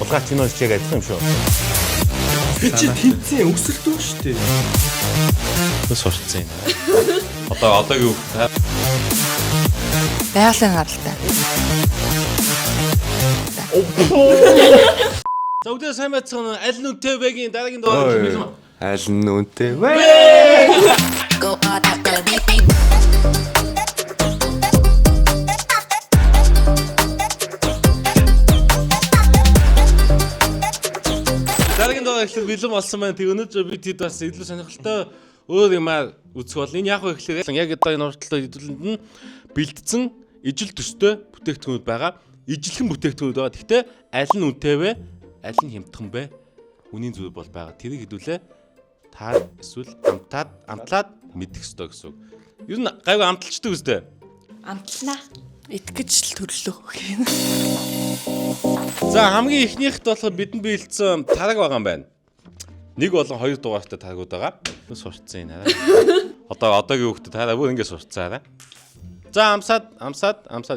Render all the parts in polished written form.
Улгаач энэ чиг адилхан юм шүү. Би чи тэнцэн өсөлтөө шүү дээ. Бас сурцсан юм. Одоогийн үг байгалийн гаралтай. За өглөө сайн байцгаана. Аль нь үнэтэй вэ-гийн дараагийн дугаар хэлсэн. Аль нь үнэтэй вэ? Go on up the beat. Дараагийн дугаар ихлээр бэлэн болсон байна. Тэг өнөөдөр бид хэд бас илүү сонирхолтой өөр юмар үзэх бол энэ яг хөө ихлээр яг одоо энэ урталтай хэдүүлэнд нь бэлдсэн ижил төстэй бүтээгдэхүүнүүд байгаа. Ижилхэн бүтээгдэхүүнүүд байгаа. Гэхдээ аль нь үнэтэй вэ? Аль нь хямдхан бэ? Үнийн зүйл бол байгаа. Тэрийг хэдүүлээ та эсвэл амтлаад мэдэх ёстой гэсэн үг. Ер нь гайгүй амталчдаг үстэй. Амтлнаа. Итгэж л төрлөө. За хамгийн ихнийхт болохоор бидэнд биелсэн тараг байгаа юм байна. Нэг болон хоёр дугаартай тарагууд байгаа. Сурцсан энэ хараа. Одоогийн хүүхдэд тараа бүр ингэ сурцсан хараа. За амсаад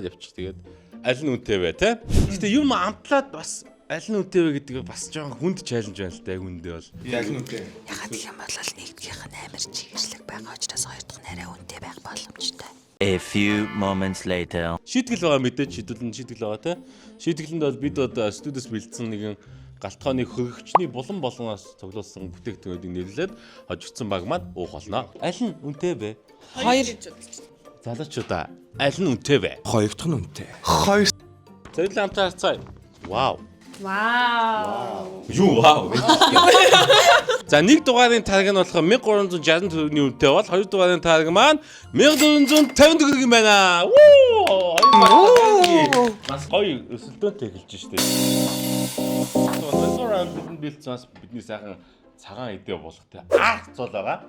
явчих. Тэгээд аль нь үнэтэй вэ те? Гэхдээ юм амтлаад бас аль нь үнэтэй вэ гэдэг бас жоохон хүнд чаленж байна л да яг үндэ бол. Яг нь үнэтэй. Ягаад гэх юм бол нэгдгийнх нь амар чиглэлэг байгаа учраас хоёр дахь нь арай үнэтэй байх боломжтой. A few moments later. Шийтгэл байгаа мэдээж шийтгэл байгаа те. Шийтгэлэнд бол бид одоо студиос бэлдсэн нэгэн галтгооны хөргөгчний булан болгоноос цуглуулсан бүтээгдэхүүнийг нэрлээд хожигдсан баг маань уух болно. Аль нь үнэтэй вэ? Хоёр. Залуучуудаа аль нь үнэтэй вэ? Хоёр дахь нь үнэтэй. Хоёр. Зэрлэн хамтаа харцгаая. Вау. Вау. Юу вау. За нэг дугаарын тариг нь болохоор 1360 төгрөгийн үнэтэй бол хоёр дугаарын тариг маань 1450 төгрөг юм байна. Хоёр бас гоё өсөлтөөнтэй эхэлж штэ. Ресторан бэлдсэн бидний сайхан цагаан идэ болох те цол байгаа.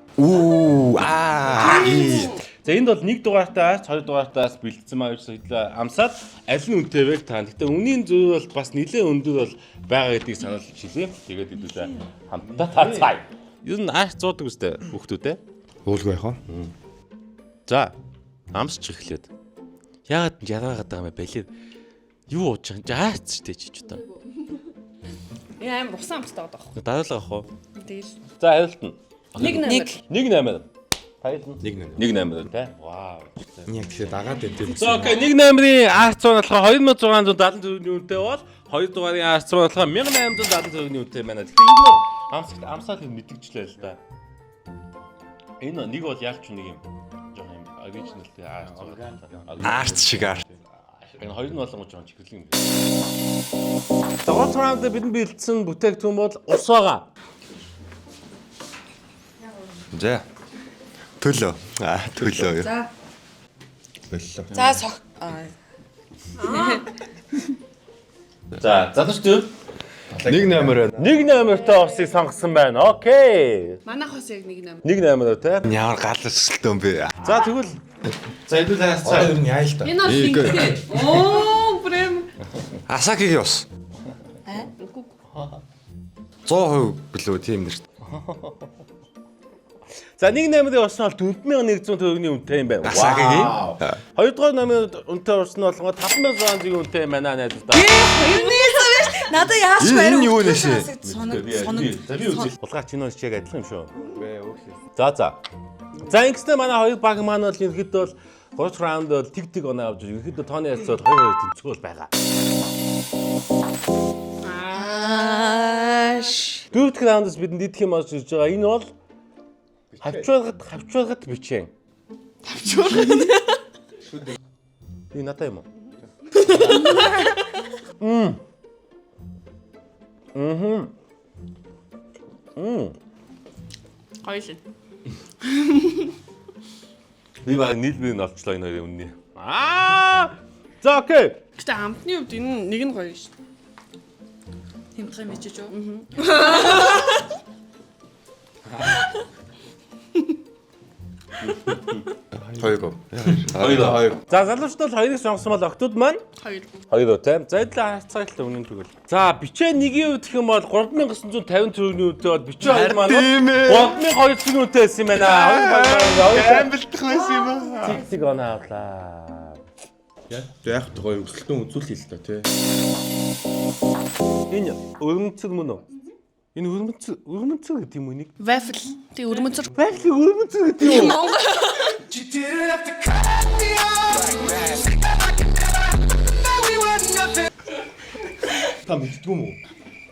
За энд бол нэг дугаартаас хоёр дугаартаас бэлдсэн маяг хэдлээ амсаад аль нь үнэтэй вэ та. Гэтэ үнийн зөв бол бас нэлээд өндөр бол байгаа гэдгийг сануулж хэлье. Тэгээд хэдүүлээ хамтдаа таарцгаая. Ер нь аач зуудаг үстэй хүүхдүүдээ. Уулгүй яах вэ? За амсч эхлээд. Яагаад яраагаад байгаа юм бэ балер? Юу ууж байгаа? Аач штэ чиж одоо. Яам усан амстай байгаа байхгүй. Дараалал авах уу? Тэгэл. За хариултна. 1-8. Баярлалаа. 1-8 тий. Вау. Яг тэгэхээр дагаад байна тийм. За окей 1-8-ийн арц цуу болохоор 2670 төгрөгийн үнэтэй бол 2 дугаарын арц цуу болохоор 1870 төгрөгийн үнэтэй байна. Тэгэхээр энэ амсаал мэдгичлээ л да. Энэ нэг бол яг ч нэг юм жоохон юм оригиналтэй арц цуу. Арт шиг арт. Энэ хоёр нь болгож жоохон чиглэл юм. За гол раунд бидэнд бэлдсэн бүтээгдэхүүн бол ус байгаа. За. Төлөө. Төлөө. За. Боллоо. За сог. За залуучууд 1-8-аар. 1-8-тай усыг сонгосон байна. Окей. Манайх бас яг 1-8. 1-8 тий. Ямар гал өсөлтөө юм бэ? За тэгвэл за хэдүүлээ Одоо ер нь яа л та. Энэ бол ингэтэй. Оо, прям. Асакигийн ус. 100% билүү тийм нэрт. за 1-8-ийн ус нь бол 4100 төгрөгийн үнэтэй юм байна. Асакигийн. Хоёрдугаар номын үнэтэй ус нь болохоор 5600-ийн үнэтэй юм байна найзуудаа. Надад яаш Энэ юу нэшээ? За би үзэл. Улгаач энэ ус яг адилхан юм шүү. За. За ингэснээр манай хоёр баг маань бол ерөөхдөө бол 3 раунд бол тэг оноо авч ерөөхдөө тооны яцаад 2-2 тэнцвэл байгаа. Дөрөвт раундс бидэнд идэх юм болж ирж байгаа. Энэ бол хавчуулгад бичээн. Энэ надаа юм уу? Гоё шин. Би баг нийлбэр нь олчлоо энэ хоёрын үнний. За окей. Гэтэ амтны хувьд энэ нэг нь гоё шин. Хэмтгэй мичиж юу? Хоёроо. За залуучууд хоёрыг сонгосон бол октод маань 2. 2 тийм. За эдлээ хацгаалтай үнэн тэгвэл. За бичээ 1-ийн үед гэх юм бол 3950 төгрөгийн үнэтэй бол бичээ 2 маань 3200 үнэтэй байсан юм байна. Амбилдах байсан юм аа. Тэг оноо авлаа. Яг гоё өсөлтөө үзүүлээ л да тий. Энэ өрмөнцөг мөн үү? Энэ өрмөнцөг гэдэг юм уу нэг? Waffle. Тэг өрмөнцөр. Байхлыг өрмөнцөг гэдэг юм уу? Монгол. Та мэддгүй юм уу?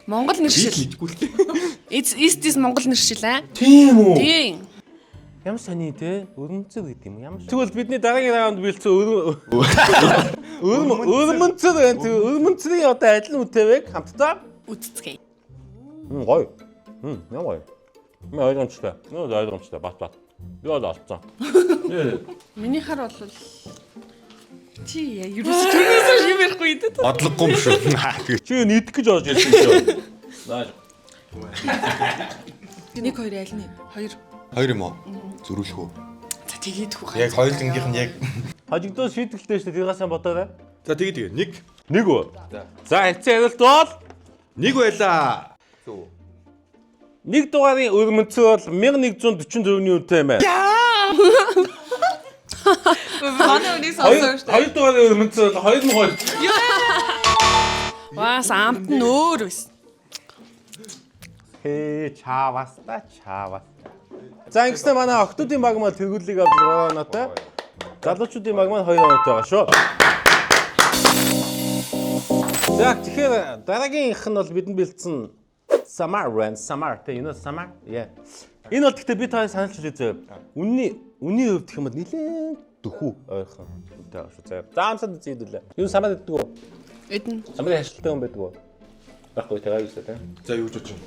Монгол нэршил. Мэдгүй л тий. Is this Монгол нэршил аа? Тийм үү? Тийм. Ямар сони те өрмөнцөг гэдэг юм ямар. Тэгвэл бидний дараагийн раунд бэлдсэн өрмөнцөг гэдэг өрмөнцгийн одоо адил үтэвэг хамтдаа Үтцгэй. гоё. Ямар гоё. Мэ ойлгомжтой. Нөө ойлгомжтой бат. Би бол олцсон. Миний хар бол чи яа юусэн шимэрхгүй дээ. Бодлогогүй юм шүү. Чи нийтэх гэж орж ирсэн чинь. Нааш. 1 2 аль нь? 2. Хоёр юм уу? Зөрүүлэх үү? За тэгээд хүү. Яг хоёулынгийнх нь яг. Хажигдоо шийдэлтэй шүү дээ. Тэргээс бодоорой. За тэгээ. Нэг үү? За хэцүү ярилт бол Нэг байлаа. нэг дугаарын өрмөнцөг бол 1144-ний үнэтэй юм байна. Манай үнийг сонсоо шүү дээ. Хоёр дугаарын өрмөнцөг бол 2 Ваа самт нь өөр биш. чаваста. За ингэснээр манай охтуудын баг маань тэргүүлийг авч 3 оноотой. Залуучуудын баг маань 2 оноотой байгаа шүү. За тэгэхээр дараагийнх нь бол бидэнд бэлдсэн Samar тэ энэ Samar. Энэ бол гэхдээ би тань саналж үзье. Үнний хувьд гэх юм бол нэлээд дөхүү ойрхон үнэтэй байгаа шүү. За амсад үзийдүүлээ. Юу Samar гэдэг үү? Эдэн. Samar хашлттай хүн байдаг уу? Баггүй тагаа юусаа тэ. За юу ч юм.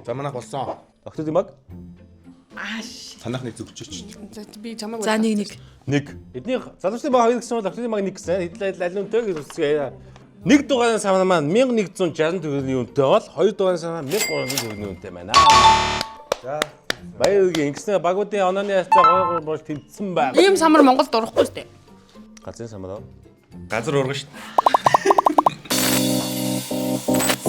За манайх болсон. Охтуудын баг? Ааш. Санаах нэг зөвчөөч. За би чамайг. За нэг. Нэг. Эдний залуучдын баг 2 гэсэн бол охтуудын баг 1 гэсэн. Хэдл аль үнэтэй гэж үзье. Нэг дугаарын самар маань 1160 төгрөгийн үнэтэй бол 2 дугаарын самар 1300 төгрөгийн үнэтэй байна. За баяргийн ингэснээр багуудын онооны хацаа гоо тэмцсэн байна. Ийм самар Монголд урахгүй шүү дээ. Газрын самар. Газар урган шүү.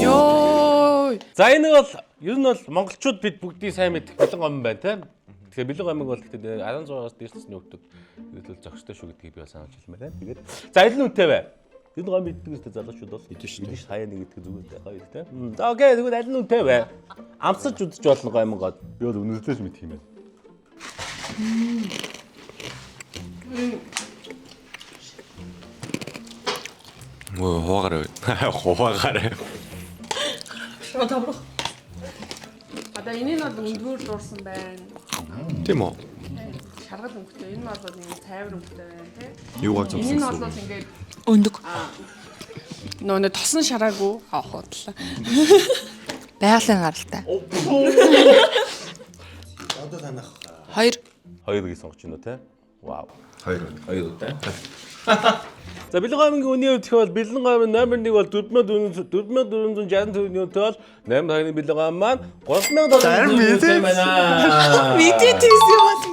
Йоо. За энэ бол ер нь бол монголчууд бид бүгдийг сайн мэдэх бэлэн гомн байна тийм. Тэгэхээр бэлэн гомыг бол гэхдээ 16-аас дээшсэн нөхдөд хэдүүл зохистой шүү гэдгийг би санаж хэлмээр байна. Тэгээд за аль нь үнэтэй вэ? Энэ гомь мэддэг үстэй залуучууд бол мэдэн шүү. Мэдэн хаяа нэг гэдэг зүгээр гоё тийм. За окей тэгвэл аль нь үнэтэй вэ? Амсаж үзэж болно гомгоод би бол үнэрлээс мэдх юм байна. Хуваагараа. Одоо энэ нь бол өндгөр дуурсан байна. Тийм үү? Шаргал өнгөтэй. Энэ нь бол нэг тайвар өнгөтэй байна тий. Юугаар Энэ нь зовсон? бол ингээд Өндөг. нөө тосон шараагүй авах бодлоо. Байгалийн гаралтай. Одоо танах 2. 2 гэж сонгож байна уу те? Вау. 2. 2 үү те? За бэлэн гомгийн үний хувьд гэвэл бэлэн гомын номер 1 бол 4460 төгрөгийн үнэтэй бол 8 хоёрын бэлэн гом маань 3000 төгрөгийн байна. Мэдээтэйс юм.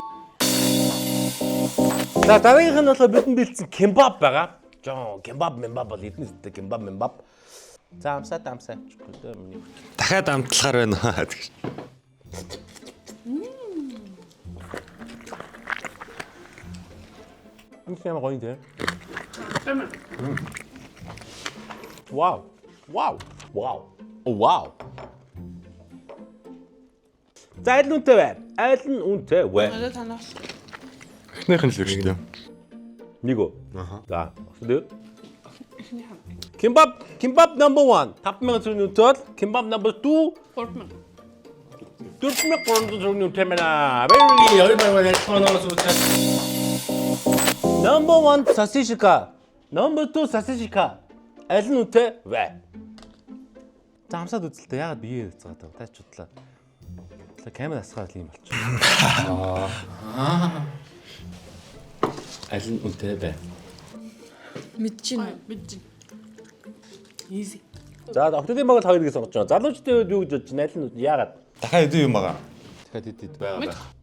За дараагийнх нь болохоор бидэнд бэлдсэн кембаб байгаа. Жоо кембаб бол эднээс дээ кембаб. За амсаа. Дахиад амтлахаар байна гэж. Энэ юм гоё дээ. Вау. За аль нь үнэтэй вэ? Одоо танаас Эхнийх нь л шүү дээ. Нэг үү? За. Өсөлөө. Kimbap number 1 5000 төгрөгийн үнэтэй бол kimbap number 2 4000. 4300 төгрөгийн үнэтэй байна. Very 얼마나 했어서 Number 1 сосисика. Number 2 сосисика. Аль нь үнэтэй вэ? За амсаад үзэлтэй. Яагаад бие хэвцээд байгаа. Та ч бодлоо. Камер асгаад юм болчих. Аль нь үнэтэй вэ? Мэдчихэв. Мэдж. Easy. За октодын баг 2 гэж сонгож байгаа. Залуучдын үед юу гэж бодож байна? Аль нь яагаад? Дахиад хэдэн юм байгаа? Дахиад хэд байгаа.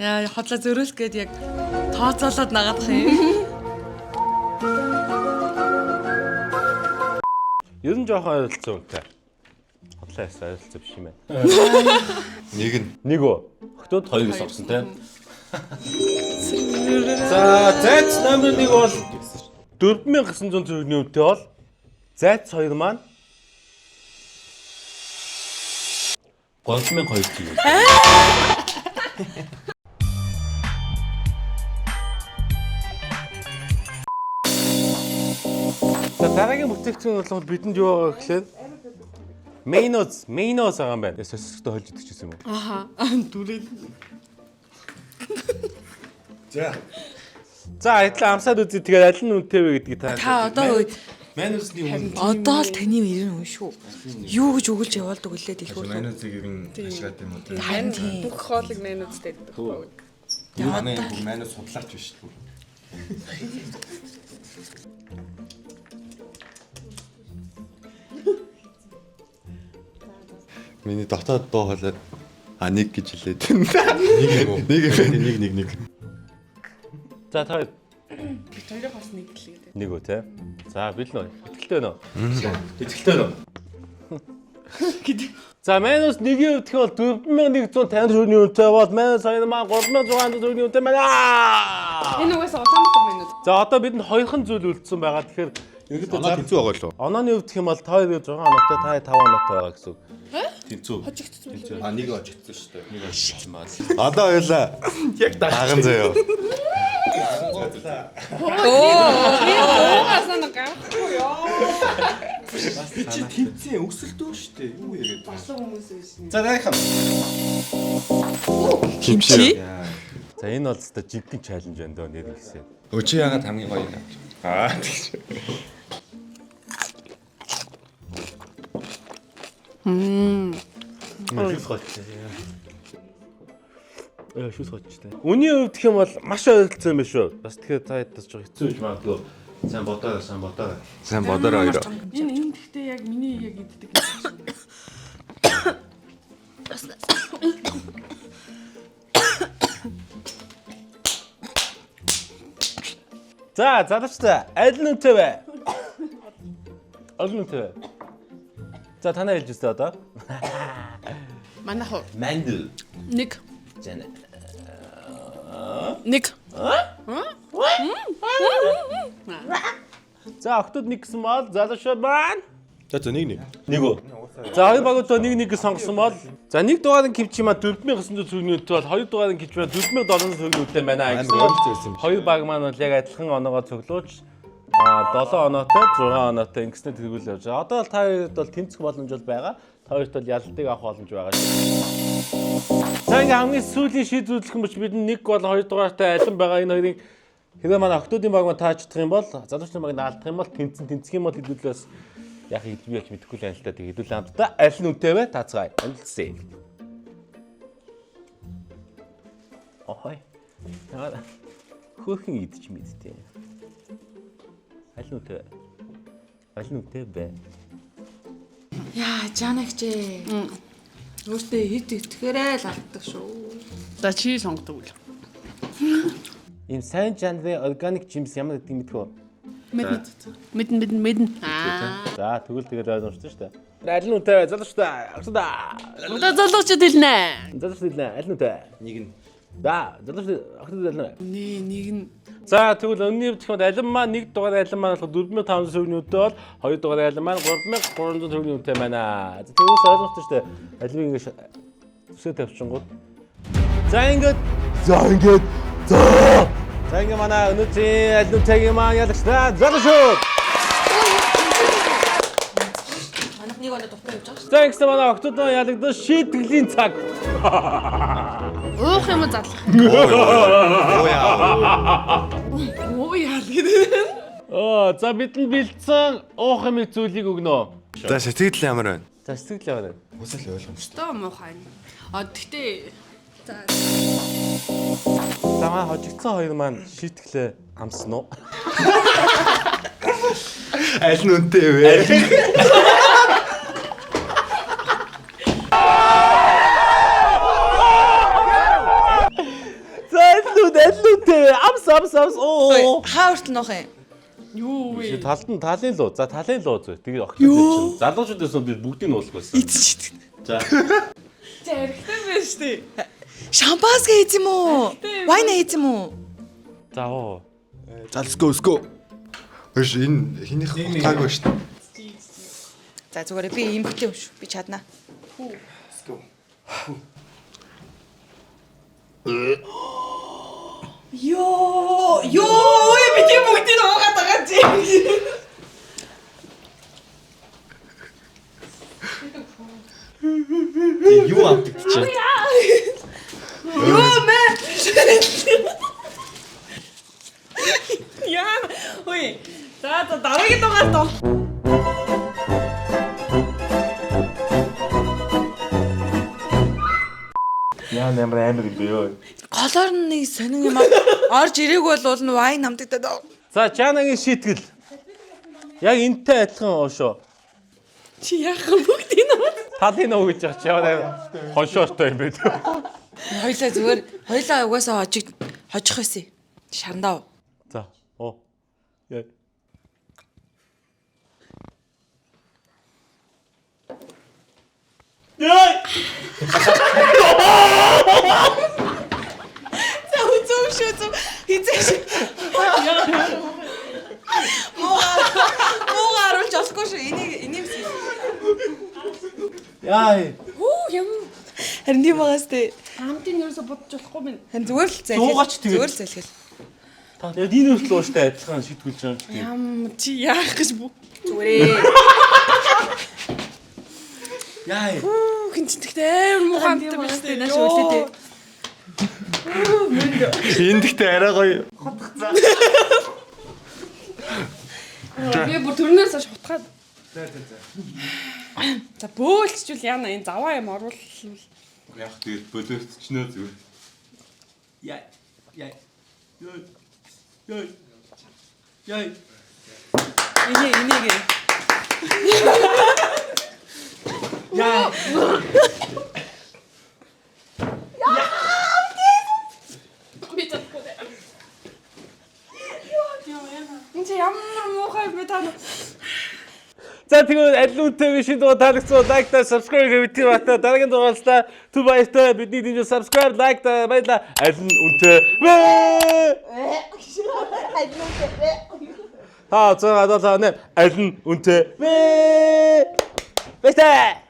Яа, хотлоо зөрөөлөх гээд яг тооцоолоод нагаадах юм. Ер нь жоохон ойролцоо үнэтэй. Хотлоос ойролцоо биш юм байна. Нэг нь. Нэг үү? Октод 2 гэж сонгосон тийм. За, зайц номер 1 бол 4900 төгрөгийн үнэтэй бол зайц 2 маань 3200 төгрөг. За дараагийн бүтээгдэхүүн бол бидэнд юу байгаа гэхээр Mayonnaise байгаа юм байна. Сосистой холж идэх гэсэн юм уу? Аха. Дүрээд. За, хэтлээ амсаад үзье. Тэгээд аль нь үнэтэй вэ гэдгийг та. Та одоо Mayonnaise-ний үн. одоо л таны ирэн үн шүү. Юу гэж өгүүлж яваалдаг үлээ дэлгүүр. Майонезыг ер нь ашигладаг юм уу? Харин бүх хоолыг найнуудтай байдаг байхгүй. Манай майонез судлаач биш шүү. Миний дотоод дуу хоолой нэг гэж хэлээд. Нэг. За та Бид хоёрыг бас нэг л гэдэг. нэг үү те. За бил нөө. Итгэлтэй нөө. Итгэлтэй нөө. За Mayonnaise нэгийн өвдөх бол 4150 төгрөгийн үнэтэй бол Mayonnaise 2 маань 3600 төгрөгийн үнэтэй байна. Энэ угаасаа Улаанбаатар байна уу? За одоо бидэнд хоёрхан зүйл үлдсэн байгаа. Тэгэхээр ерөөдөө Оноо тэнцүү байгаа лөө. онооны өвдөх юм бол та 6 оноотой, та 5 оноотой байгаа гэсэн үг. Тэнцүү. Нэг очигдсан шүү дээ. Нэг очигдсан байна. Одоо хоёлаа яг даган заяа. Угаасаа нэг гавхгүй ёо. Чи тэнцээ өсөлтөө шүү дээ. Юу яриад байна? Басан хүмүүс байсан. За дараахан. Кимчи? За энэ бол зөвхөн жинхэнэ чаленж байна дөө нэр ихсээ. Өчи яагаад хамгийн гоё юм? Тэгж. Шүс гоцтой. Шүс гоцтой. Үний өвдөх юм бол маш ойролцоо юм биш үү? Бас тэгэхээр та ядаж жоо хэцүү гэж магадгүй. Сайн бодоорой. Сайн бодороо хоёроо. Энэ гэхдээ яг миний яг иддэг юм шиг. За, залуучдаа аль нь үнэтэй вэ? Аль нь үнэтэй вэ? За танаа хэлж өстэй одоо. Манайх уу? Манду. Нэг. Жана. Нэг. За октод нэг гэсэн бол залуучууд маань За нэг. нэг үү. За хоёр багуудаа нэг гэж сонгосон бол за нэг дугаарыг кивчи маа 4900 төгрөгийн үнэтэй бол хоёр дугаарыг кивчи маа 4700 төгрөгийн үнэтэй байна гэсэн. Хоёр баг маань бол яг адилхан оноогоо цуглуулж 7 оноотой 6 оноотой ингэснээр тэргүүл явж байгаа. Одоо бол та хоёрт бол тэнцэх боломж бол байгаа. Та хоёрт бол ялалтыг авах боломж байгаа шүү. За ингээ хамгийн сүүлийн шийдвэрлэх юм биш бид нэг бол хоёр дугаартай алин байгаа энэ хоёрын хэрвээ манай октодын баг маань таачдах юм бол залуучны баг наалдах юм бол тэнцэх юм бол хэдүүлээс яг хэлбий яаж мэдэхгүй л байна л да. Тэг хэдүүлээ хамтдаа аль нь үнэтэй вэ? Таацгаая. Амжилтсэ. Охой. Яа. Хөөхөн идэж мэдтээ. Аль нь үнэтэй вэ? Аль нь үнэтэй бэ? Яа, жанагчээ. Өөртөө хэд итгэхээрээ л алддаг шүү. За чи сонгодог үл. Ийм сайн жанрын органик жимс ямар гэдэг мэдэх үү? Мэдэн. Аа. За тэгвэл тэгэл ойлгомжтой шүү дээ. Аль нь үнэтэй вэ? Залуучдаа. Одоо залуучууд хэлнэ. Залуучдаа хэлнэ. Аль нь үнэтэй вэ? Нэг нь. За, залуучдаа октод аль нь вэ? Нэг нь. За тэгвэл өнөөний бүтгэнд алин маань 1 дугаар алин маань болох 4500 төгрөгийн үнэтэй бол 2 дугаар алин маань 3300 төгрөгийн үнэтэй байна. За тэгвэл ойлгомжтой шүү дээ. Алин ингэж өсөө тавьчихгууд. За ингээд За ингээд манай өнөөдрийн алин үнэтэйг маань ялагчдаа залуучууд. Манайх нэг оноо дуртай явж байгаа шүү. За ингээд манай октод ялагдсан шийтгэлийн цаг. Уух юм задлах. Оо яа гэдэг. За бидний бэлдсэн уух юм зүйлийг өгнө. За сэтгэл ямар байна? За сэтгэл яваа. Үсэл ойлгомжтой. Тоо муухай. Тэгтээ За маа хожигдсан хоёр маань шийтгэлээ амсан уу? Аль нь үнэтэй вэ? Дэлүүтэй амс оо. Хаа хүртэл нөх юм? юу вэ? Талын луу. За талын луу зөө. Тэгээ огт чинь. Залуучуудаас би бүгдийг нуулах байсан. Эцчихдээ. За. Зэрэгтэй байж тээ. Шампанское хийх юм уу? Вайн хийх юм уу? За оо. За let's go. Өш энэ хинийх хутгаагүй шүү дээ. За зүгээр би эмхтэй юм шүү. Би чаднаа. Let's go. Ёо, ой би тийм бүгдийг уугаад байгаа чи. Юу авдаг чи? Ёо мэ. Яа. Ой. За дараагийн дугаар тоо. Яа нэмэр амир юм бэ ёо. Голоор нэг сонин юм орж ирээг бол уул нь вайн намдагдаад байгаа. За Чанагийн шийтгэл. Яг энтэй адилхан оошоо. Чи яах вэ бүгдийг нь? Талын уу гэж яах чи яа хоншоортой юм бэ. Хоёлаа зүгээр хоёлаа угаасаа хожих байсан. Шандаа. За оо. Яа. Яа. Зүг шүү. Хизээш. Муу харуулж олохгүй шүү. Энийг Яа. Хөө юм. харин тийм байгаас тээ. Хамтын ерөөсө бодож болохгүй минь. Харин зүгээр л зайлхэл. Суугаач тэгээд. Зүгээр л зайлхэл. Та яг энэ хүртэл ууштай адилхан шийдгүүлж байгаа юм. Ям чи яах гэж бүү. Зүгээрээ. Яа. Хин ч тэгтээ амар муу хамтан биш үү? Нааш өглөө тээ. Эндэгтэй арай гоё. Би бүр төрнөөс хойш хутгаад. За бөөлчүүл яана энэ заваа юм оруулах юм. Яг тэгээд боловсчноо зүгээр. Яа. Яа. Яа. Яа. Энийг. Яа. Би чадахгүй. Энд ямар муухай бэ та. За тэгвэл аль үнэтэйг шинэ дугаар таалагдсан лайк та subscribe гэвч бата дараагийн дугаарлаа түр баяртай бидний дэмжиж subscribe лайк та баярлаа аль үнэтэй та 6 7 8 аль үнэтэй баяртай